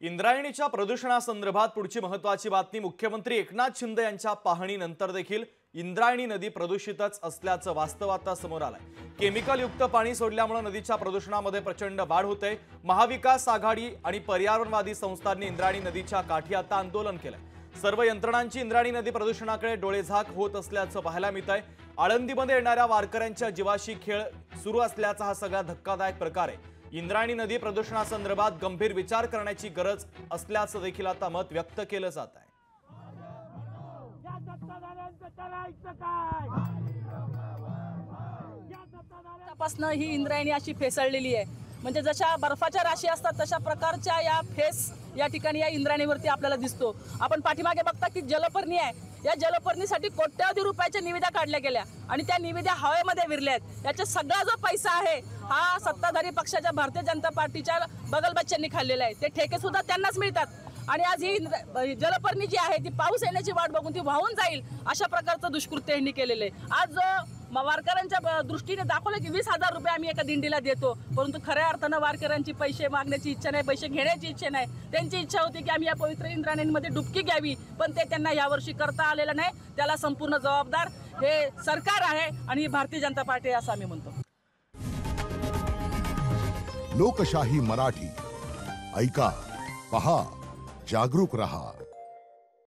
इंद्रायणीच्या प्रदूषणासंदर्भात पुढची महत्त्वाची बातमी। मुख्यमंत्री एकनाथ शिंदे यांच्या पाहणीनंतर देखील इंद्रायणी नदी प्रदूषितच असल्याचं वास्तव आता समोर आलंय। केमिकल युक्त पाणी सोडल्यामुळे नदीच्या प्रदूषणामध्ये प्रचंड वाढ होते। महाविकास आघाडी आणि पर्यावरणवादी संस्थांनी इंद्रायणी नदीच्या काठी आता आंदोलन केलंय। सर्व यंत्रणांची इंद्रायणी नदी प्रदूषणाकडे डोळेझाक होत असल्याचं पाहायला मिळतंय। आळंदीमध्ये येणाऱ्या वारकऱ्यांच्या जीवाशी खेळ सुरू असल्याचा हा सगळा धक्कादायक प्रकार आहे। इंद्रायणी नदी प्रदूषणासंदर्भात गंभीर विचार करण्याची गरज असल्याचं देखील आता मत व्यक्त केलं जात आहे। तपासणं ही इंद्रायणी अशी फेसळलेली आहे, म्हणजे जशा बर्फाच्या राशी असतात तशा प्रकारच्या या फेस या ठिकाणी या इंद्रायणीवरती आपल्याला दिसतो। आपण पाठीमागे बघता की जलपर्णी आहे, या जलपर्णीसाठी कोट्यावधी रुपयाच्या निविदा काढल्या गेल्या आणि त्या निविदा हवेमध्ये विरल्यात। याचा सगळा जो पैसा आहे हा सत्ताधारी पक्षाच्या भारतीय जनता पार्टीच्या बगलबच्च्यांनी खाल्लेला आहे। ते ठेके सुद्धा त्यांनाच मिळतात आणि आज ही जलपर्णी जी आहे ती पाऊस येण्याची वाट बघून ती वाहून जाईल अशा प्रकारचं दुष्कृत्य यांनी केलेलं आहे। आज जो वारकऱ्यांच्या दृष्टीने दाखवलं की 20,000 रुपये आम्ही एका दिंडीला देतो, परंतु खऱ्या अर्थानं वारकऱ्यांची पैसे मागण्याची इच्छा नाही, पैसे घेण्याची इच्छा नाही। त्यांची इच्छा होती की आम्ही या पवित्र इंद्रायणीमध्ये डुबकी घ्यावी, पण ते त्यांना यावर्षी करता आलेलं नाही। त्याला संपूर्ण जबाबदार हे सरकार आहे आणि भारतीय जनता पार्टी असं आम्ही म्हणतो। लोकशाही मराठी ऐका, पहा, जागरूक रहा।